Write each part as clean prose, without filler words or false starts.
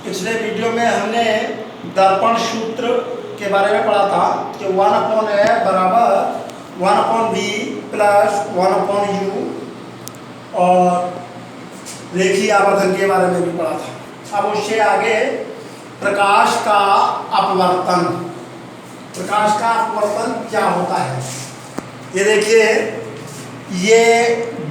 पिछले वीडियो में हमने दर्पण सूत्र के बारे में पढ़ा था कि 1/a बराबर 1/v प्लस 1/u और रेखीय आवर्धन के बारे में भी पढ़ा था। अब उससे आगे प्रकाश का अपवर्तन। प्रकाश का अपवर्तन क्या होता है? ये देखिए, ये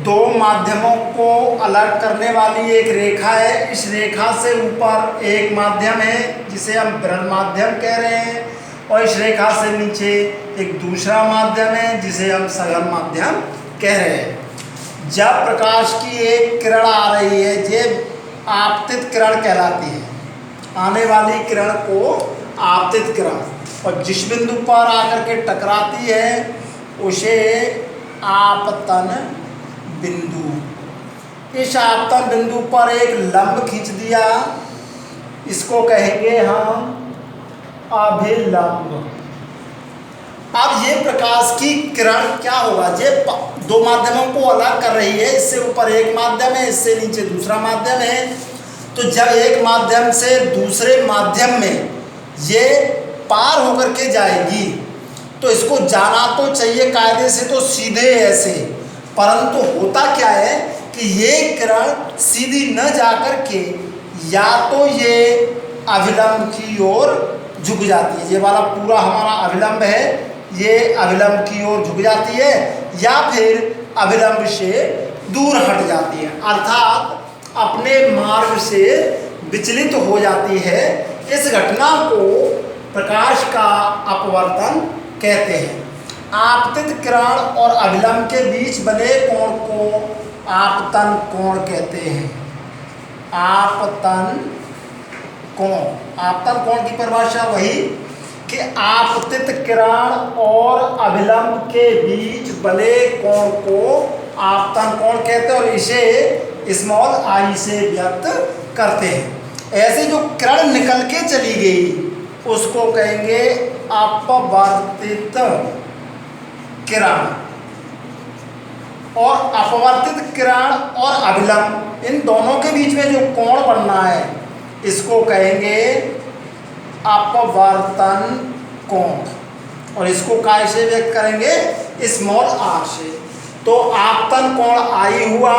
दो माध्यमों को अलग करने वाली एक रेखा है। इस रेखा से ऊपर एक माध्यम है जिसे हम विरल माध्यम कह रहे हैं, और इस रेखा से नीचे एक दूसरा माध्यम है जिसे हम सघन माध्यम कह रहे हैं। जब प्रकाश की एक किरण आ रही है, ये आपतित किरण कहलाती है। आने वाली किरण को आपतित किरण, और जिस बिंदु पर आकर के टकराती है उसे आपतन बिंदु। इस आपतन बिंदु पर एक लंब खींच दिया, इसको कहेंगे हम अभिलंब। अब ये प्रकाश की किरण क्या होगा? ये दो माध्यमों को अलग कर रही है। इससे ऊपर एक माध्यम है, इससे नीचे दूसरा माध्यम है। तो जब एक माध्यम से दूसरे माध्यम में ये पार होकर के जाएगी तो इसको जाना तो चाहिए कायदे से तो सीधे ऐसे, परंतु होता क्या है कि ये किरण सीधी न जाकर के या तो ये अभिलंब की ओर झुक जाती है। ये वाला पूरा हमारा अभिलंब है, ये अभिलंब की ओर झुक जाती है, या फिर अभिलंब से दूर हट जाती है, अर्थात अपने मार्ग से विचलित हो जाती है। इस घटना को प्रकाश का अपवर्तन कहते हैं। आपतित किरण और अभिलंब के बीच बने कोण को आपतन कोण कहते हैं। आपतन कोण। आपतन कोण की परिभाषा वही कि आपतित किरण और अभिलंब के बीच बने कोण को आपतन कोण कहते हैं, और इसे स्मॉल आई से व्यक्त करते हैं। ऐसे जो किरण निकल के चली गई उसको कहेंगे अपवर्तित किरण। और अपवर्तित किरण और अभिलंब, इन दोनों के बीच में जो कोण बनना है इसको कहेंगे अपवर्तन कोण, और इसको काय से व्यक्त करेंगे? स्मॉल आर से। तो आपतन कोण आई हुआ,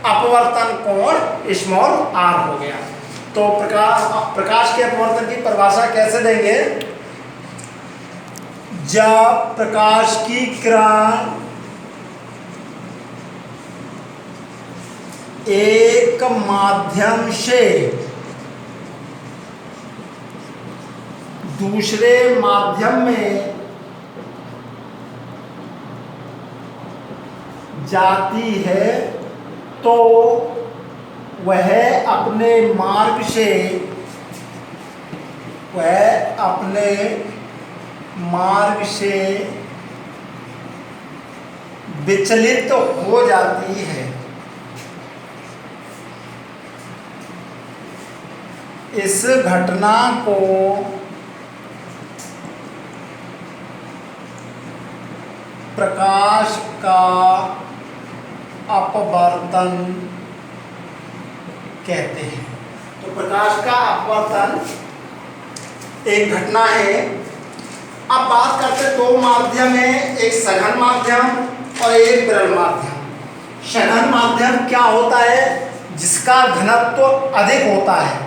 अपवर्तन कोण स्मॉल आर हो गया। तो प्रकाश के अपवर्तन की परिभाषा कैसे देंगे? जब प्रकाश की किरण एक माध्यम से दूसरे माध्यम में जाती है तो वह अपने मार्ग से विचलित हो जाती है। इस घटना को प्रकाश का अपवर्तन कहते हैं। तो प्रकाश का अपवर्तन एक घटना है। अब बात करते हैं, दो माध्यम है, एक सघन माध्यम और एक विरल माध्यम। सघन माध्यम क्या होता है? जिसका घनत्व अधिक होता है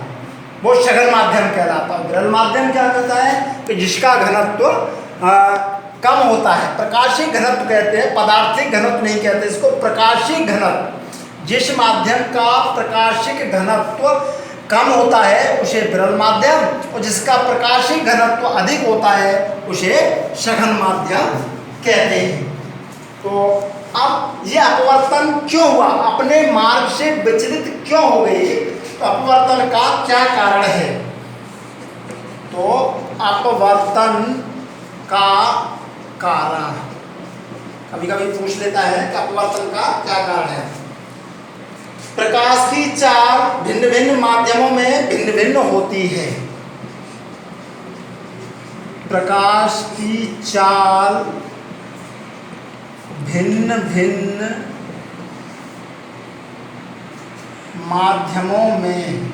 वो सघन माध्यम कहलाता है। विरल माध्यम क्या कहता है? कि जिसका घनत्व कम होता है। प्रकाशीय घनत्व कहते हैं, पदार्थिक घनत्व नहीं कहते इसको, प्रकाशीय घनत्व। जिस माध्यम का प्रकाशिक घनत्व कम होता है उसे विरल माध्यम, और जिसका प्रकाशिक घनत्व अधिक होता है उसे सघन माध्यम कहते हैं। तो अब ये अपवर्तन क्यों हुआ? अपने मार्ग से विचलित क्यों हो गई? तो अपवर्तन का क्या कारण है? तो अपवर्तन का कारण कभी कभी पूछ लेता है कि अपवर्तन का क्या कारण है। प्रकाश की चाल भिन्न भिन्न माध्यमों में भिन्न भिन्न होती है। प्रकाश की चाल भिन्न भिन्न माध्यमों में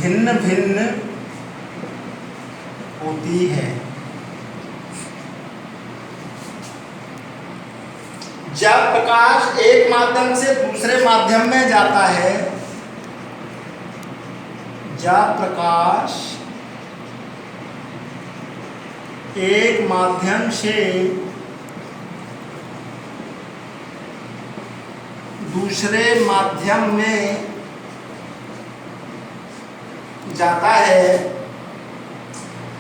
भिन्न भिन्न होती है। जब प्रकाश एक माध्यम से दूसरे माध्यम में जाता है, जब प्रकाश एक माध्यम से दूसरे माध्यम में जाता है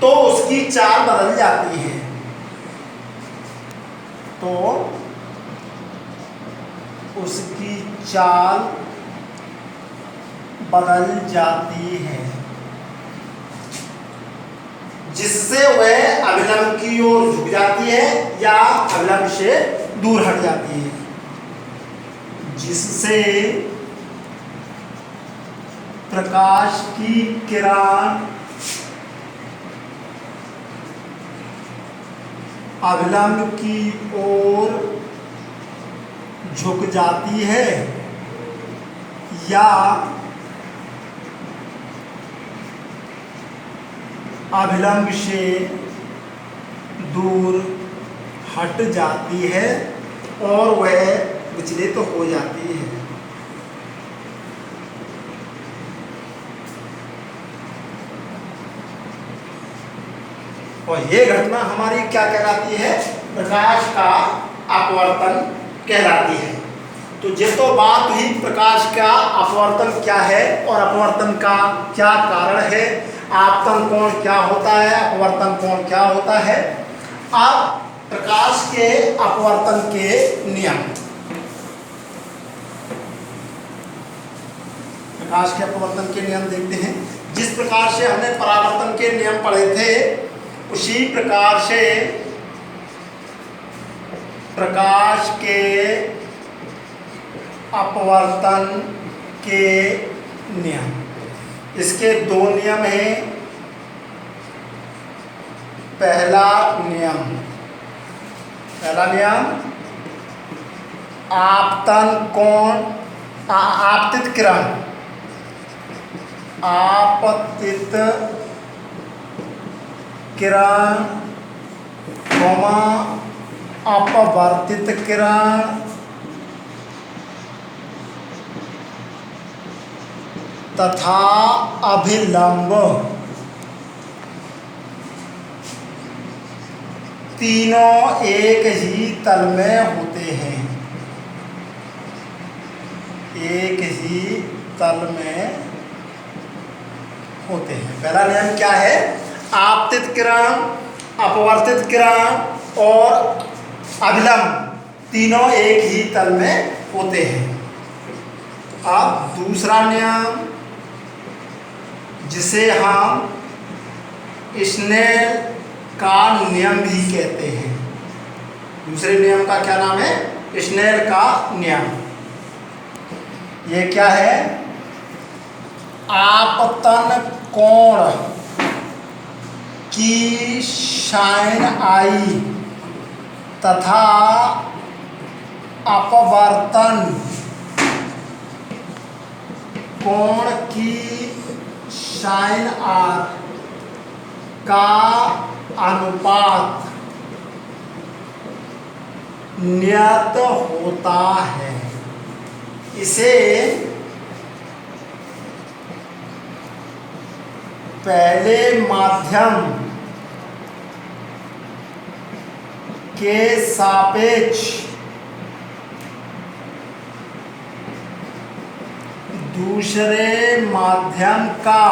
तो उसकी चाल बदल जाती है। तो उसकी चाल बदल जाती है, जिससे वह अभिलंब की ओर झुक जाती है या अभिलंब से दूर हट जाती है, जिससे प्रकाश की किरण अभिलंब की ओर झुक जाती है या अभिलंब से दूर हट जाती है और वह विचलित हो जाती है। और ये घटना हमारी क्या कहलाती है? प्रकाश का अपवर्तन कहलाती है। तो ये तो बात हुई प्रकाश का अपवर्तन क्या है और अपवर्तन का क्या कारण है, आपतन कोण क्या होता है, अपवर्तन कोण क्या होता है। अब प्रकाश के अपवर्तन के नियम, प्रकाश के अपवर्तन के नियम देखते हैं। जिस प्रकार से हमने परावर्तन के नियम पढ़े थे, उसी प्रकार से प्रकाश के अपवर्तन के नियम, इसके दो नियम हैं। पहला नियम आपतन कोण, आपतित किरण, आपतित किरण, अपवर्तित किरण तथा अभिलंब, तीनों एक ही तल में होते हैं, एक ही तल में होते हैं। पहला नियम क्या है? आपतित किरण, अपवर्तित किरण और अभिलंब तीनों एक ही तल में होते हैं। अब दूसरा नियम, जिसे हम स्नेल का नियम भी कहते हैं, दूसरे नियम का क्या नाम है? स्नेल का नियम। ये क्या है? आपतन कोण की साइन आई तथा अपवर्तन कोण की साइन आर का अनुपात नियत होता है। इसे पहले माध्यम के सापेक्ष दूसरे माध्यम का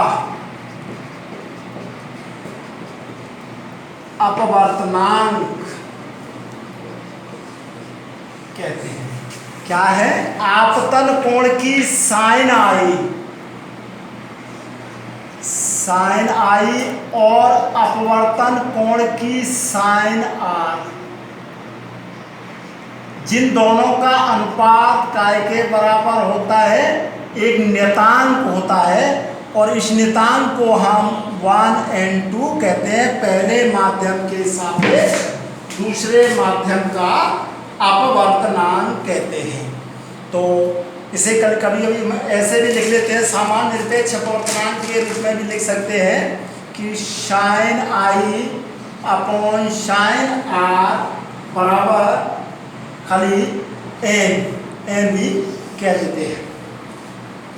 अपवर्तनांक कहते हैं। क्या है? आपतन कोण की साइन आई, साइन आई और अपवर्तन कोण की साइन आर, जिन दोनों का अनुपात काय के बराबर होता है, एक नियतांक होता है और इस नियतांक को हम 1n2 कहते हैं। पहले माध्यम के सापेक्ष दूसरे माध्यम का अपवर्तनांक कहते हैं। तो इसे कभी कभी ऐसे भी लिख लेते हैं, सामान्य निरपेक्ष अपवर्तनांक के रूप में भी लिख सकते हैं कि sine I upon sine R बराबर खाली एन भी कह देते हैं।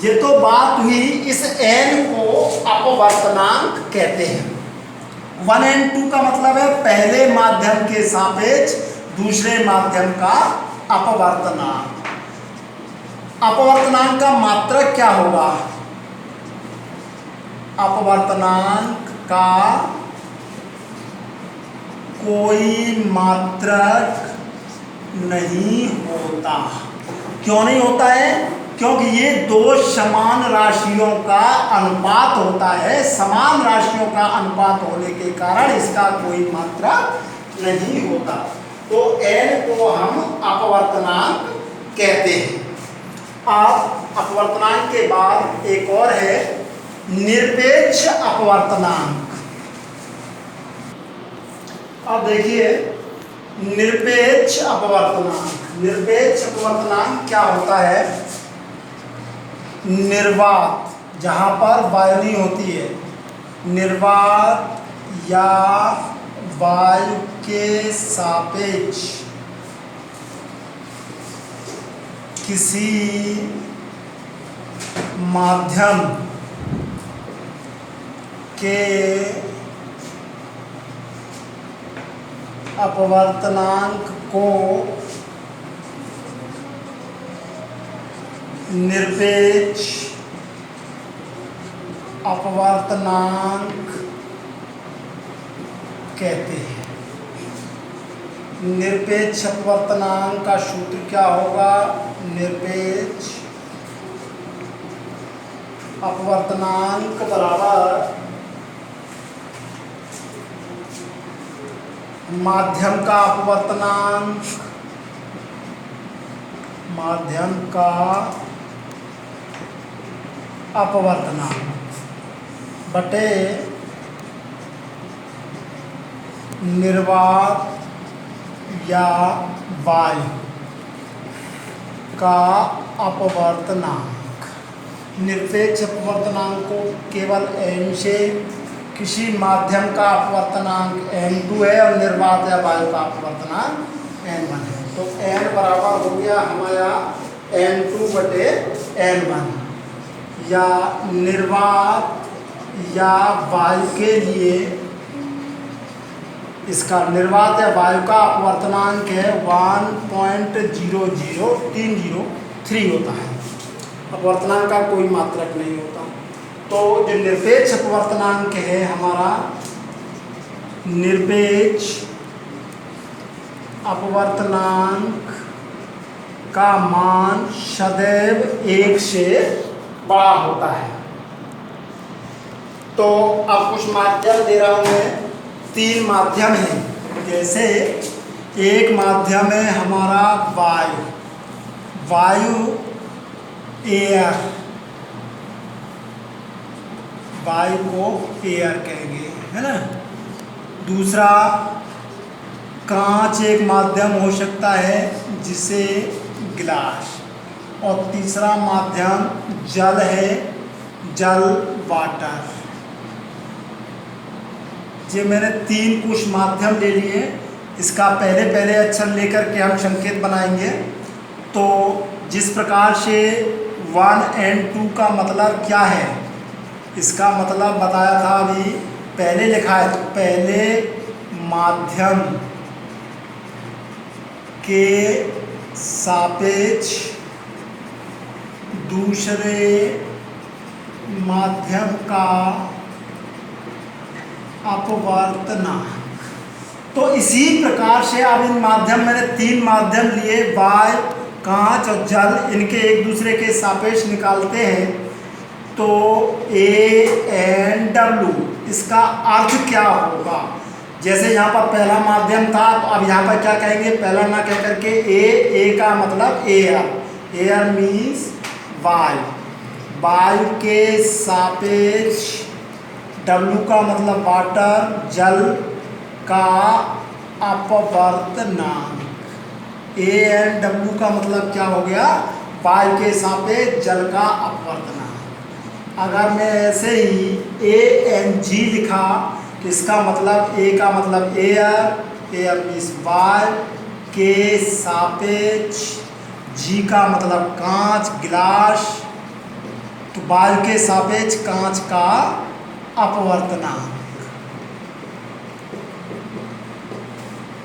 ये तो बात हुई, इस एन को अपवर्तनांक कहते हैं। 1 and 2 का मतलब है पहले माध्यम के सापेक्ष दूसरे माध्यम का अपवर्तनांक। अपवर्तनांक का मात्रक क्या होगा? अपवर्तनांक का कोई मात्रक नहीं होता। क्यों नहीं होता है? क्योंकि ये दो समान राशियों का अनुपात होता है। समान राशियों का अनुपात होने के कारण इसका कोई मात्रक नहीं होता। तो n को हम अपवर्तनांक कहते हैं। अब अपवर्तनांक के बाद एक और है निरपेक्ष अपवर्तनांक। अब देखिए निरपेक्ष अपवर्तनांक। निरपेक्ष अपवर्तनांक क्या होता है? निर्वात, जहाँ पर वायु नहीं होती है, निर्वात या वायु के सापेक्ष किसी माध्यम के अपवर्तनांक को निरपेक्ष अपवर्तनांक कहते हैं। निरपेक्ष अपवर्तनांक का सूत्र क्या होगा? निरपेक्ष अपवर्तनांक बराबर माध्यम का अपवर्तनांक, माध्यम का अपवर्तनांक बटे निर्वात या वायु का अपवर्तनांक। निरपेक्ष अपवर्तनांक को केवल n से, किसी माध्यम का अपवर्तनांक n2 है और निर्वात या वायु का अपवर्तनांक n1 है। तो n बराबर हो गया हमारा n2 बटे n1। या निर्वात या वायु के लिए इसका निर्वात या वायु का अपवर्तनांक है 1.00303 होता है। अपवर्तनांक का कोई मात्रक नहीं होता। तो जो निरपेक्ष अपवर्तनांक है हमारा, निरपेक्ष अपवर्तनांक का मान सदैव 1 से बड़ा होता है। तो अब कुछ माध्यम दे रहा हूँ मैं। 3 माध्यम हैं। जैसे एक माध्यम है हमारा वायु, वायु एयर, वायु को एयर कहेंगे, है ना। दूसरा कांच एक माध्यम हो सकता है जिसे ग्लास, और तीसरा माध्यम जल है, जल वाटर। ये मैंने 3 कुछ माध्यम ले लिए। इसका पहले अक्षर लेकर के हम संकेत बनाएंगे। तो जिस प्रकार से 1 and 2 का मतलब क्या है, इसका मतलब बताया था अभी, पहले लिखा है। तो पहले माध्यम के सापेक्ष दूसरे माध्यम का अपवर्तनांक। तो इसी प्रकार से अब इन माध्यम, मैंने 3 माध्यम लिए, वायु, कांच और जल, इनके एक दूसरे के सापेक्ष निकालते हैं। तो ANW इसका अर्थ क्या होगा? जैसे यहाँ पर पहला माध्यम था, तो अब यहाँ पर क्या कहेंगे? पहला ना कह करके A का मतलब एयर, एयर मीन्स वायु, वायु के सापेक्ष, W का मतलब वाटर, जल का अपवर्तनांक। ANW का मतलब क्या हो गया? वायु के सापेक्ष जल का अपवर्तनांक। अगर मैं ऐसे ही ANG लिखा तो इसका मतलब A का मतलब एयर मीन्स वायु के सापेक्ष, G का मतलब कांच गिलास, तो वायु के सापेक्ष कांच का अपवर्तनांक।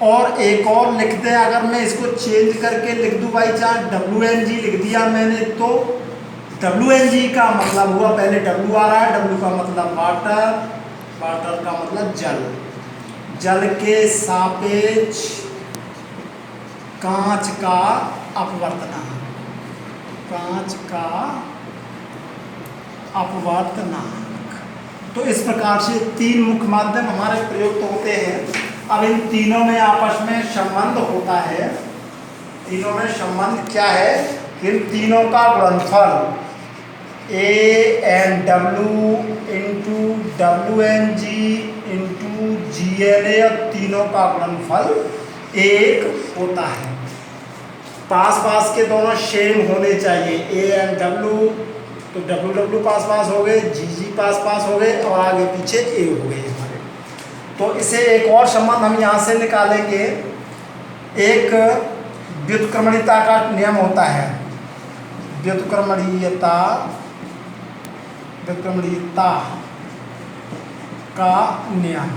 और एक और लिखते हैं, अगर मैं इसको चेंज करके लिख दूँ बाई चांस WNG लिख दिया मैंने, तो WNG का मतलब हुआ, पहले W आ रहा है, W का मतलब वाटर, वाटर का मतलब जल, जल के सापेक्ष कांच का अपवर्तनांक, कांच का अपवर्तनांक। तो इस प्रकार से तीन मुख्य माध्यम हमारे प्रयुक्त होते हैं। अब इन तीनों में आपस में संबंध होता है। तीनों में संबंध क्या है? इन तीनों का गुणनफल ANW into WNG into GNA, तीनों का गुणनफल एक होता है। पास पास के दोनों सेम होने चाहिए। ANW तो WW पास पास हो गए, GG पास पास हो गए और आगे पीछे A हो गए हमारे। तो इसे एक और संबंध हम यहाँ से निकालेंगे। एक व्युत्क्रमणीयता का नियम होता है, व्युत्क्रमणीयता का नियम।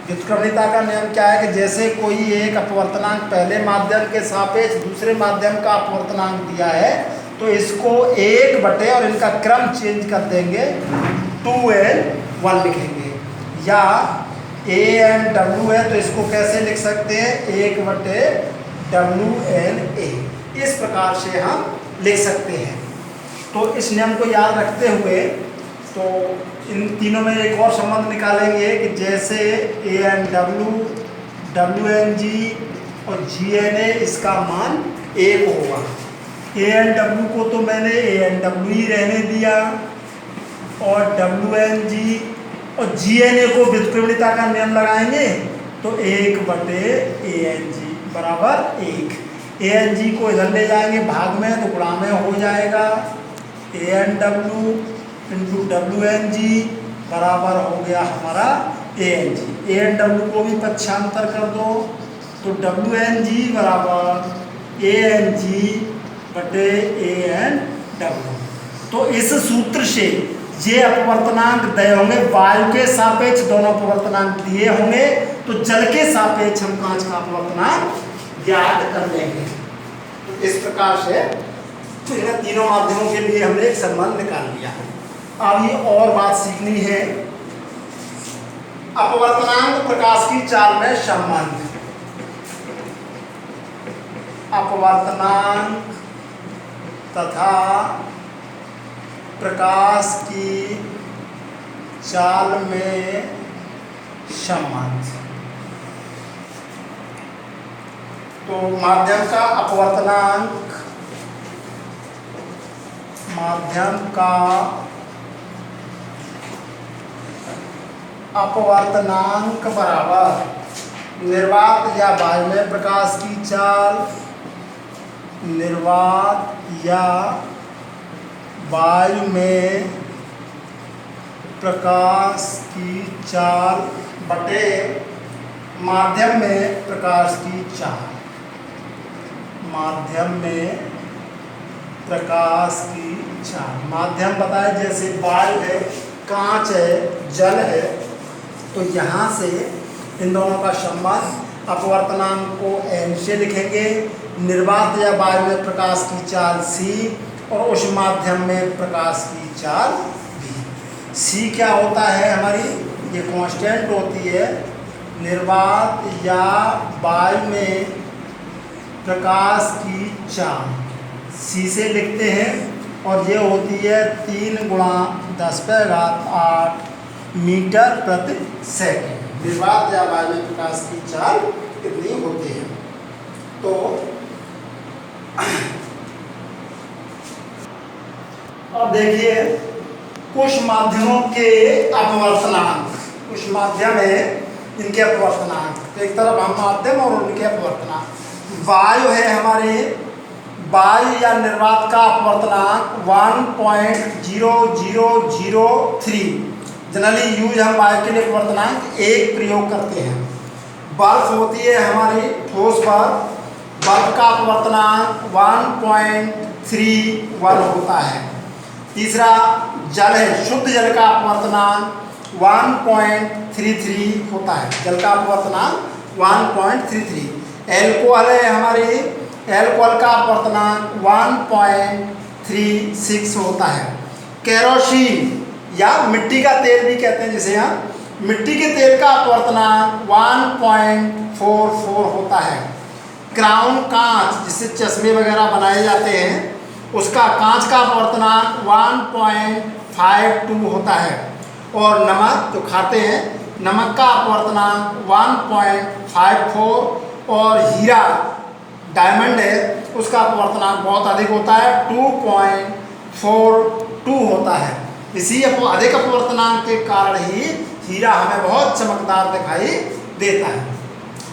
व्युत्क्रमणीयता का नियम क्या है कि जैसे कोई एक अपवर्तनांक पहले माध्यम के सापेक्ष दूसरे माध्यम का अपवर्तनांक दिया है, तो इसको 1/, और इनका क्रम चेंज कर देंगे, 2n1 लिखेंगे। या ANW है तो इसको कैसे लिख सकते हैं? 1/WNA, इस प्रकार से हम लिख सकते हैं। तो इस नियम को याद रखते हुए तो इन तीनों में एक और संबंध निकालेंगे कि जैसे ANW, WNG और GNA इसका मान 1 होगा। ANW को तो मैंने ANW ही रहने दिया, और WNG और GNA को व्युत्क्रमणीयता का नियम लगाएंगे तो 1/ANG बराबर 1। ANG को इधर ले जाएंगे भाग में तो गुणा में हो जाएगा, ANW इंटू WNG बराबर हो गया हमारा ANG। ANW को भी पक्षांतर कर दो तो WNG बराबर ANG/ANW। तो इस सूत्र से ये अपवर्तनांक दिए होंगे, वायु के सापेक्ष दोनों अपवर्तनांक दिए होंगे, तो जल के सापेक्ष हम कांच का अपवर्तनांक ज्ञात कर लेंगे। तो इस प्रकार से तीनों माध्यमों के लिए हमने एक संबंध निकाल लिया। अब ये और बात सीखनी है, अपवर्तनांक प्रकाश की चाल में संबंध। अपवर्तनांक तथा प्रकाश की चाल में संबंध। तो माध्यम का अपवर्तनांक, माध्यम का अपवर्तनांक बराबर निर्वात या वायु में प्रकाश की चाल, निर्वात या वायु में प्रकाश की चाल बटे माध्यम में प्रकाश की चाल, माध्यम में प्रकाश की चाल। माध्यम बताए जैसे वायु है, कांच है, जल है, तो यहाँ से इन दोनों का संबंध अपवर्तनांक को n से लिखेंगे, निर्वात या वायु में प्रकाश की चाल c, और उस माध्यम में प्रकाश की चाल v। c क्या होता है हमारी? ये कांस्टेंट होती है। निर्वात या वायु में प्रकाश की चाल c से लिखते हैं, और ये होती है 3 × 10⁸ मीटर प्रति सेकंड। निर्वात या वायु में प्रकाश की चाल कितनी होती है? तो अब देखिए कुछ माध्यमों के अपवर्तनांक, कुछ माध्यम है इनके अपवर्तनांक। तो एक तरफ हम माध्यम और उनके अपवर्तनांक। वायु है हमारे, वायु या निर्वात का अपवर्तनांक 1.0003। जनरली यूज हम वायु के लिए अपवर्तनांक 1 प्रयोग करते हैं। बर्फ होती है हमारी ठोस बर्फ, बर्फ का अपवर्तनांक 1.31 होता है। तीसरा जल है, शुद्ध जल का अपवर्तनांक 1.33 होता है। जल का अपवर्तनांक 1.33। एल्कोहल है हमारी, एल्कोहल का अपवर्तनांक 1.36 होता है। केरोसिन या मिट्टी का तेल भी कहते हैं जिसे यहाँ, मिट्टी के तेल का अपवर्तनांक 1.44 होता है। क्राउन कांच जिससे चश्मे वगैरह बनाए जाते हैं, उसका कांच का अपवर्तनांक 1.52 होता है। और नमक जो खाते हैं, नमक का अपवर्तनांक 1.54। और हीरा डायमंड है, उसका अपवर्तनांक बहुत अधिक होता है, 2.42 होता है। इसी अधिक अपवर्तनांक के कारण ही हीरा हमें बहुत चमकदार दिखाई देता है।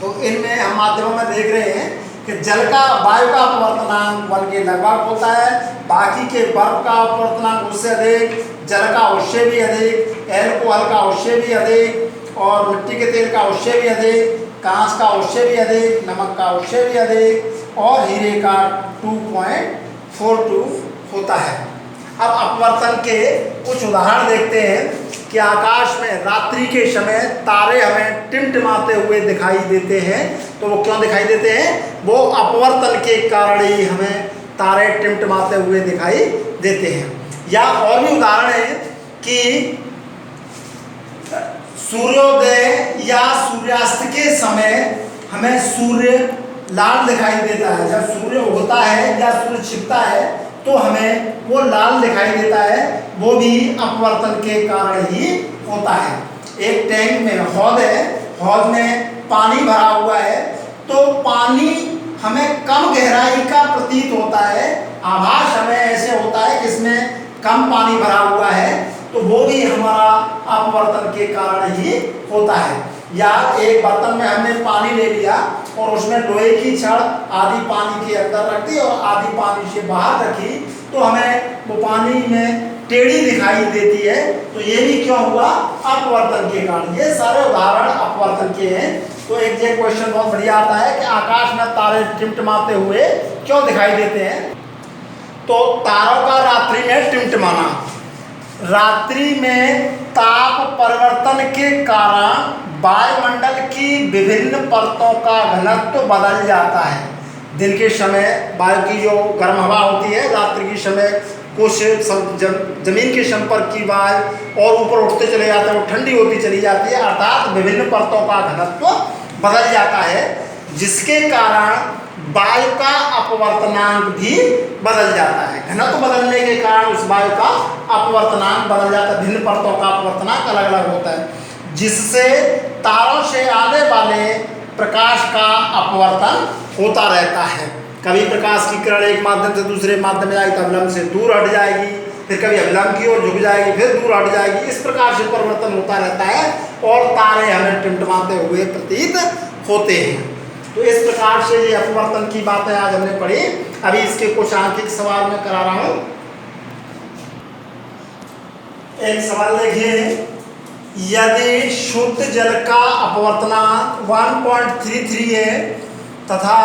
तो इनमें हम माध्यमों में देख रहे हैं कि जल का, वायु का अपवर्तनांक 1 के लगभग होता है, बाकी के बर्फ का अपवर्तनांक उससे अधिक, जल का उससे भी अधिक, एल्कोहल का उससे भी अधिक, और मिट्टी के तेल का उससे भी अधिक, कांच का उससे भी अधिक, नमक का उससे भी अधिक, और हीरे का 2.42 होता है। अब अपवर्तन के कुछ उदाहरण देखते हैं कि आकाश में रात्रि के समय तारे हमें टिमटिमाते हुए दिखाई देते हैं। तो वो क्यों दिखाई देते हैं? वो अपवर्तन के कारण ही हमें तारे टिमटिमाते हुए दिखाई देते हैं। या और भी उदाहरण है कि सूर्योदय या सूर्यास्त के समय हमें सूर्य लाल दिखाई देता है। जब सूर्य उगता है या सूर्य छिपता है तो हमें वो लाल दिखाई देता है, वो भी अपवर्तन के कारण ही होता है। एक टैंक में हौद है, हौद में पानी भरा हुआ है, तो पानी हमें कम गहराई का प्रतीत होता है, आभास हमें ऐसे होता है कि इसमें कम पानी भरा हुआ है, तो वो भी हमारा अपवर्तन के कारण ही होता है। या एक बर्तन में हमने पानी ले लिया और उसमें लोहे की छड़ आधी पानी के अंदर रख दी और आधी पानी से बाहर रखी, तो हमें वो पानी में टेढ़ी दिखाई देती है। तो ये भी क्यों हुआ? अपवर्तन के कारण। ये सारे उदाहरण अपवर्तन के हैं। तो एक ये क्वेश्चन बहुत बढ़िया आता है कि आकाश में तारे टिमटिमाते हुए क्यों दिखाई देते हैं? तो तारों का रात्रि में टिमटिमाना, रात्रि में ताप परिवर्तन के कारण वायुमंडल की विभिन्न परतों का घनत्व बदल जाता है। दिन के समय वायु की जो गर्म हवा होती है, रात्रि के समय कुछ जमीन के संपर्क की वायु और ऊपर उठते चले जाते हैं, वो ठंडी होती चली जाती है, अर्थात विभिन्न परतों का घनत्व बदल जाता है, जिसके कारण वायु का अपवर्तनांक भी बदल जाता है। घनत्व बदलने के कारण उस वायु का अपवर्तनांक बदल जाता है, भिन्न परतों का अपवर्तनांक अलग अलग होता है, जिससे तारों से आने वाले प्रकाश का अपवर्तन होता रहता है। कभी प्रकाश की किरण एक माध्यम से दूसरे माध्यम में जाएगी तो अवलंब से दूर हट जाएगी, फिर कभी अवलंब की ओर झुक जाएगी, फिर दूर हट जाएगी। इस प्रकार से परिवर्तन होता रहता है और तारे हमें टिमटिमाते हुए प्रतीत होते हैं। तो इस प्रकार से ये अपवर्तन की बातें आज हमने पढ़ी। अभी इसके कुछ आंकिक सवाल मैं करा रहा हूँ। एक सवाल देखिए, यदि शुद्ध जल का अपवर्तनांक 1.33 है तथा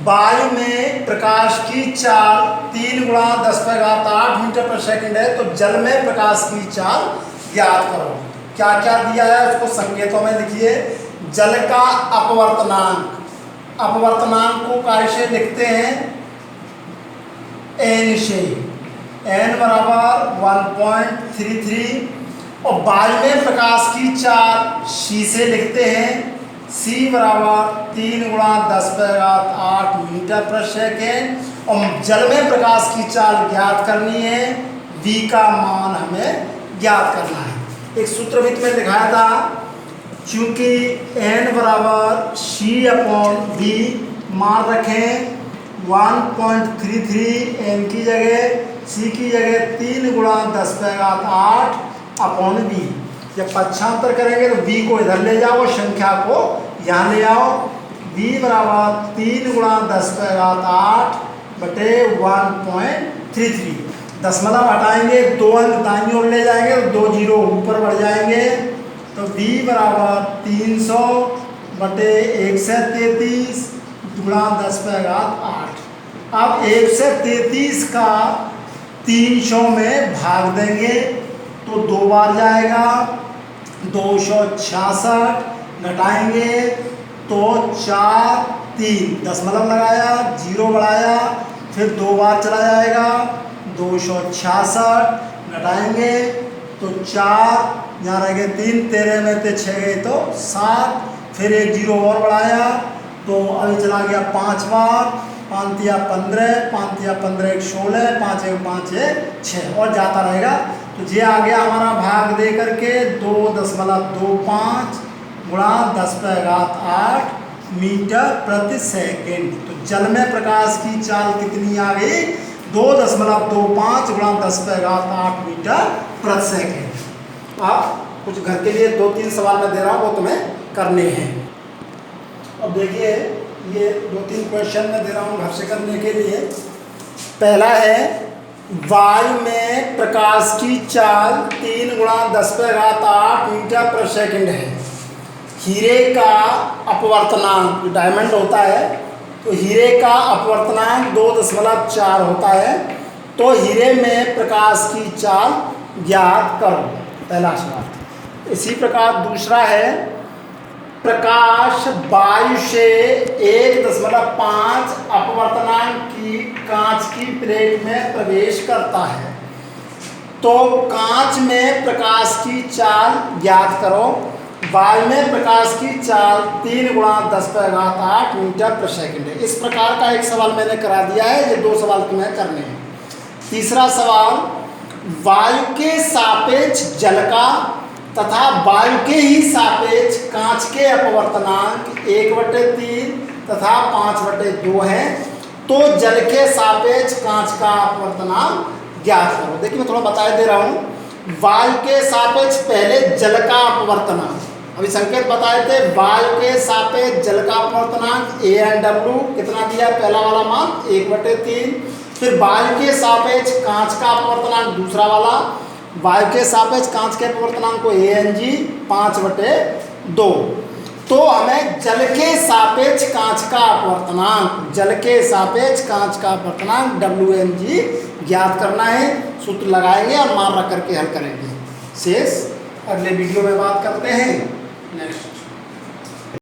वायु में प्रकाश की चाल 3 × 10⁸ मीटर पर सेकंड है, तो जल में प्रकाश की चाल ज्ञात करो। क्या क्या दिया है उसको संकेतों में लिखिए। जल का अपवर्तनांक, अपवर्तनांक को कैसे लिखते हैं? n से, n बराबर 1.33, और वायु में प्रकाश की चाल c से लिखते हैं, c बराबर 3 × 10⁸ मीटर पर सेकेंड, और जल में प्रकाश की चाल ज्ञात करनी है, v का मान हमें ज्ञात करना है। एक सूत्रवित में दिखाया था, चूंकि n बराबर c/v, मान रखें 1.33 n की जगह, c की जगह 3 × 10⁸ v। जब पक्षांतर करेंगे तो v को इधर ले जाओ, संख्या को यहाँ ले आओ। v बराबर 3 × 10⁸ बटे 1.33। दशमलव हटाएंगे, 2 अंक दाईं ओर ले जाएंगे तो 2 जीरो ऊपर बढ़ जाएंगे, तो b बराबर 300 बटे 133 गुणा 10⁻8। अब 133 का 300 में भाग देंगे तो 2 बार जाएगा, 266 घटाएंगे तो 4 3 दशमलव लगाया, जीरो बढ़ाया, फिर 2 बार चला जाएगा, 266 घटाएंगे तो 4 यहाँ रह गए 3, 13 में से 6 गए तो 7, फिर एक जीरो और बढ़ाया तो अभी चला गया 5 बार, 5 या 15, 5 या 15 एक 16, 5 एक 5 एक 6 और जाता रहेगा। तो ये आ गया हमारा भाग दे करके 2.25 गुणा 10⁻8 मीटर प्रति सेकेंड। तो जल में प्रकाश की चाल कितनी आ गई? 2.25 गुणा 10⁻8 मीटर प्रति सेकेंड। आप कुछ घर के लिए 2-3 सवाल मैं दे रहा हूँ, वो तुम्हें करने हैं। अब देखिए, ये 2-3 क्वेश्चन मैं दे रहा हूँ घर से करने के लिए। पहला है, वायु में प्रकाश की चाल 3 गुणा 10⁻8 मीटर प्रति सेकेंड है। हीरे का अपवर्तनांक, जो डायमंड होता है, तो हीरे का अपवर्तनांक 2.4 होता है। तो हीरे में प्रकाश की चाल ज्ञात करो, पहला सवाल। इसी प्रकार दूसरा है, प्रकाश वायु से 1.5 अपवर्तनांक की कांच की प्लेट में प्रवेश करता है, तो कांच में प्रकाश की चाल ज्ञात करो। वायु में प्रकाश की चाल 3 गुणा 10⁻8 मीटर प्रति सेकेंड है। इस प्रकार का एक सवाल मैंने करा दिया है, ये 2 सवाल तुम्हें करने हैं। तीसरा सवाल, वायु के सापेक्ष जल का तथा वायु के ही सापेक्ष कांच के अपवर्तनांक 1/3 तथा 5/2 है, तो जल के सापेक्ष कांच का अपवर्तनांक ज्ञात करो। देखिए, मैं थोड़ा बता दे रहा हूँ। वायु के सापेक्ष पहले जल का अपवर्तनांक, अभी संकेत बताए थे, वायु के सापेक्ष जल का अपवर्तनांक ANW कितना दिया? पहला वाला मान 1/3। फिर वायु के सापेक्ष कांच का अपवर्तनांक दूसरा वाला, वायु के सापेक्ष कांच के अपवर्तनांक को ANG 5/2। तो हमें जल के सापेक्ष कांच का अपवर्तनांक, जल के सापेक्ष कांच का अपवर्तनांक WNG ज्ञात करना है। सूत्र लगाएंगे और मान रख करके हल करेंगे। शेष अगले वीडियो में बात करते हैं। नेक्स्ट।